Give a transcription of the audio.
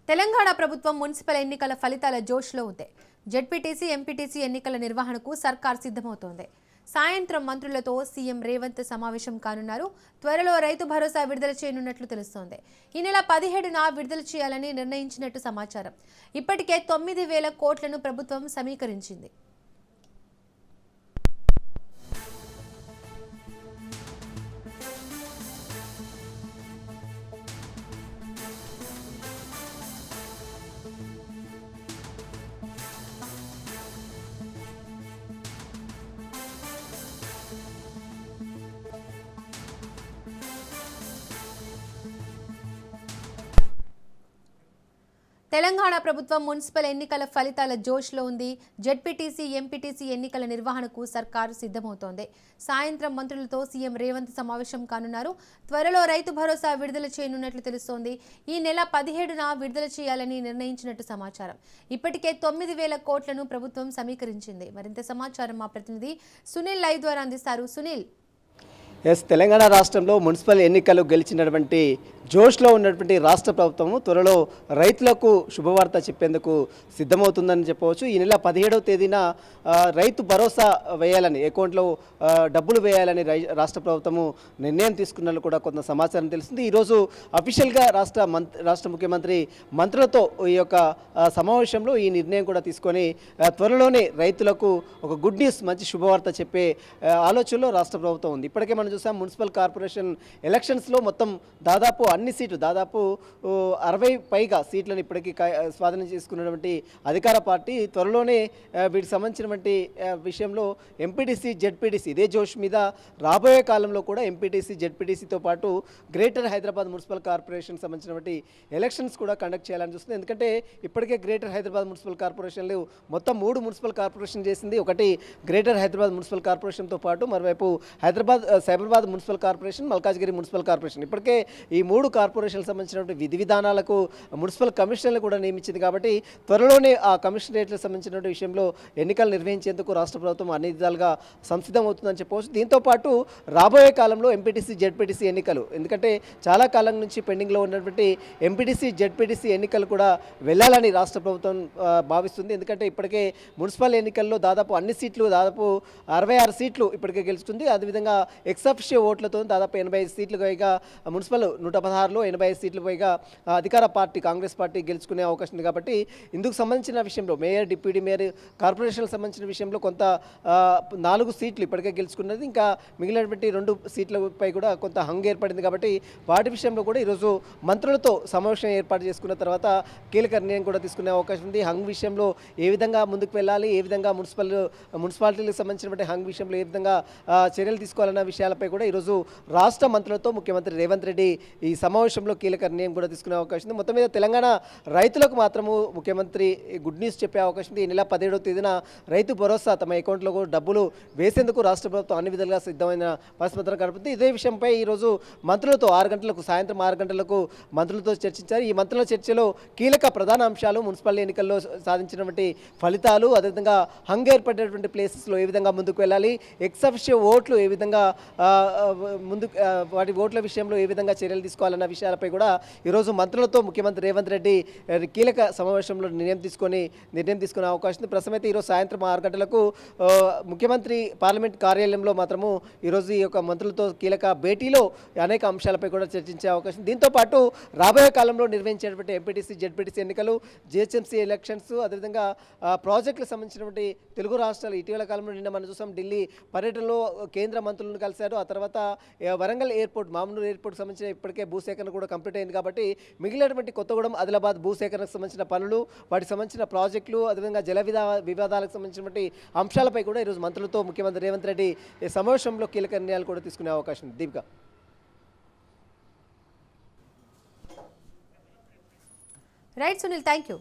తెలంగాణ ప్రభుత్వం మున్సిపల్ ఎన్నికల ఫలితాల జోష్లో ఉంది. జెడ్పీటీసీ, ఎంపీటీసీ ఎన్నికల నిర్వహణకు సర్కార్ సిద్ధమవుతోంది. సాయంత్రం మంత్రులతో సీఎం రేవంత్ సమావేశం కానున్నారు. త్వరలో రైతు భరోసా విడుదల చేయనున్నట్లు తెలుస్తోంది. ఈ నెల 17న విడుదల చేయాలని నిర్ణయించినట్టు సమాచారం. ఇప్పటికే 9,000 కోట్లను ప్రభుత్వం సమీకరించింది. తెలంగాణ ప్రభుత్వం మున్సిపల్ ఎన్నికల ఫలితాల జోష్లో ఉంది. జెడ్పీటీసీ, ఎంపీటీసీ ఎన్నికల నిర్వహణకు సర్కారు సిద్ధమవుతోంది. సాయంత్రం మంత్రులతో సీఎం రేవంత్ సమావేశం కానున్నారు. త్వరలో రైతు భరోసా విడుదల చేయనున్నట్లు తెలుస్తోంది. ఈ నెల 17న విడుదల చేయాలని నిర్ణయించినట్టు సమాచారం. ఇప్పటికే 9,000 కోట్లను ప్రభుత్వం సమీకరించింది. మరింత సమాచారం మా ప్రతినిధి సునీల్ లైవ్ ద్వారా అందిస్తారు. సునీల్, తెలంగాణ రాష్ట్రంలో మున్సిపల్ ఎన్నికలు గెలిచినటువంటి జోష్లో ఉన్నటువంటి రాష్ట్ర ప్రభుత్వము త్వరలో రైతులకు శుభవార్త చెప్పేందుకు సిద్ధమవుతుందని చెప్పవచ్చు. ఈ నెల 17వ తేదీన రైతు భరోసా వేయాలని, అకౌంట్లో డబ్బులు వేయాలని రాష్ట్ర ప్రభుత్వము నిర్ణయం తీసుకున్నట్లు కూడా కొంత సమాచారం తెలుస్తుంది. ఈరోజు అఫీషియల్గా రాష్ట్ర ముఖ్యమంత్రి మంత్రులతో ఈ యొక్క సమావేశంలో ఈ నిర్ణయం కూడా తీసుకొని త్వరలోనే రైతులకు ఒక గుడ్ న్యూస్, మంచి శుభవార్త చెప్పే ఆలోచనలో రాష్ట్ర ప్రభుత్వం ఉంది. ఇప్పటికే మనం చూసాం, మున్సిపల్ కార్పొరేషన్ ఎలక్షన్స్లో మొత్తం దాదాపు అన్ని సీట్లు, దాదాపు 60 పైగా సీట్లను ఇప్పటికీ స్వాధీనం చేసుకున్నటువంటి అధికార పార్టీ త్వరలోనే వీటికి సంబంధించినటువంటి విషయంలో ఎంపీటీసీ, జెడ్పీటీసీ ఇదే జోష్ మీద రాబోయే కాలంలో కూడా ఎంపీటీసీ, జెడ్పీటీసీతో పాటు గ్రేటర్ హైదరాబాద్ మున్సిపల్ కార్పొరేషన్ సంబంధించినటువంటి ఎలక్షన్స్ కూడా కండక్ట్ చేయాలని చూస్తుంది. ఎందుకంటే ఇప్పటికే గ్రేటర్ హైదరాబాద్ మున్సిపల్ కార్పొరేషన్లు మొత్తం 3 మున్సిపల్ కార్పొరేషన్ చేసింది. ఒకటి గ్రేటర్ హైదరాబాద్ మున్సిపల్ కార్పొరేషన్తో పాటు మరోవైపు Cyberabad municipal corporation, Malkajgiri municipal corporation. ఇప్పటికే ఈ 3 కార్పొరేషన్లకు సంబంధించినటువంటి విధి విధానాలకు మున్సిపల్ కమిషనర్లు కూడా నియమించింది. కాబట్టి త్వరలోనే ఆ కమిషనరేట్లకు సంబంధించినటువంటి విషయంలో ఎన్నికలు నిర్వహించేందుకు రాష్ట్ర ప్రభుత్వం అన్ని విధాలుగా సంసిద్ధమవుతుందని చెప్పవచ్చు. దీంతోపాటు రాబోయే కాలంలో ఎంపీటీసీ, జెడ్పీటీసీ ఎన్నికలు, ఎందుకంటే చాలా కాలం నుంచి పెండింగ్లో ఉన్నటువంటి ఎంపీటీసీ, జెడ్పీటీసీ ఎన్నికలు కూడా వెళ్ళాలని రాష్ట్ర ప్రభుత్వం భావిస్తుంది. ఎందుకంటే ఇప్పటికే మున్సిపల్ ఎన్నికల్లో దాదాపు అన్ని సీట్లు, దాదాపు 66 సీట్లు ఇప్పటికే గెలుచుకుంది. అదేవిధంగా ఎక్సఫిషియో ఓట్లతో దాదాపు 85 సీట్లు పైగా మున్సిపల్, 116లో 85 సీట్లు పైగా అధికార పార్టీ కాంగ్రెస్ పార్టీ గెలుచుకునే అవకాశం ఉంది. కాబట్టి ఇందుకు సంబంధించిన విషయంలో మేయర్, డిప్యూటీ మేయర్, కార్పొరేషన్లకు సంబంధించిన విషయంలో కొంత 4 సీట్లు ఇప్పటికే గెలుచుకున్నది. ఇంకా మిగిలినటువంటి 2 సీట్లపై కూడా కొంత హంగ్ ఏర్పడింది. కాబట్టి వాటి విషయంలో కూడా ఈరోజు మంత్రులతో సమావేశం ఏర్పాటు చేసుకున్న తర్వాత కీలక నిర్ణయం కూడా తీసుకునే అవకాశం ఉంది. హంగ్ విషయంలో ఏ విధంగా ముందుకు వెళ్ళాలి, ఏ విధంగా మున్సిపాలిటీలకు సంబంధించినటువంటి హంగ్ విషయంలో ఏ విధంగా చర్యలు తీసుకోవాలన్న విషయాలపై కూడా ఈరోజు రాష్ట్ర మంత్రులతో ముఖ్యమంత్రి రేవంత్ రెడ్డి ఈ సమావేశంలో కీలక నిర్ణయం కూడా తీసుకునే అవకాశం ఉంది. మొత్తం మీద తెలంగాణ రైతులకు మాత్రము ముఖ్యమంత్రి గుడ్ న్యూస్ చెప్పే అవకాశం ఉంది. ఈ నెల 17వ తేదీన రైతు భరోసా తమ అకౌంట్లో డబ్బులు వేసేందుకు రాష్ట్ర ప్రభుత్వం అన్ని విధాలుగా సిద్ధమైన పరిస్థితులు కనపడుతుంది. ఇదే విషయంపై ఈరోజు మంత్రులతో సాయంత్రం 6 గంటలకు మంత్రులతో చర్చించారు. ఈ మంత్రుల చర్చలో కీలక ప్రధాన అంశాలు మున్సిపల్ ఎన్నికల్లో సాధించినటువంటి ఫలితాలు, అదేవిధంగా హంగ్ ఏర్పడినటువంటి ప్లేసెస్లో ఏ విధంగా ముందుకు వెళ్ళాలి, ఎక్సఫిషియో ఓట్లు ఏ విధంగా వాటి ఓట్ల విషయంలో ఏ విధంగా చర్యలు తీసుకోవాలన్న విషయాలపై కూడా ఈరోజు మంత్రులతో ముఖ్యమంత్రి రేవంత్ రెడ్డి కీలక సమావేశంలో నిర్ణయం తీసుకునే అవకాశం ఉంది. ప్రస్తుతం అయితే ఈరోజు సాయంత్రం 6 గంటలకు ముఖ్యమంత్రి పార్లమెంట్ కార్యాలయంలో మాత్రము ఈరోజు ఈ యొక్క మంత్రులతో కీలక భేటీలో అనేక అంశాలపై కూడా చర్చించే అవకాశం. దీంతో పాటు రాబోయే కాలంలో నిర్వహించేటువంటి ఎంపీటీసీ, జెడ్పీటీసీ ఎన్నికలు, జిహెచ్ఎంసీ ఎలక్షన్స్, అదేవిధంగా ప్రాజెక్టులకు సంబంధించినటువంటి తెలుగు రాష్ట్రాలు ఇటీవల కాలంలో నిన్న మనం చూసాం, ఢిల్లీ పర్యటనలో కేంద్ర మంత్రులను కలిశారు. ఆ తర్వాత వరంగల్ ఎయిర్పోర్ట్, మామూలు ఎయిర్పోర్ట్ సంబంధించిన ఇప్పటికే భూసేకరణ కూడా కంప్లీట్ అయింది. కాబట్టి మిగిలినటువంటి కొత్తగూడెం, ఆదిలాబాద్ భూసేకరణకు సంబంధించిన పనులు, వాటికి సంబంధించిన ప్రాజెక్టులు, అదేవిధంగా జల వివాదాలకు సంబంధించినటువంటి అంశాలపై కూడా ఈరోజు మంత్రులతో ముఖ్యమంత్రి రేవంత్ రెడ్డి సమావేశంలో కీలక నిర్ణయాలు కూడా తీసుకునే అవకాశం ఉంది. Deepika. Right Sunil, thank you.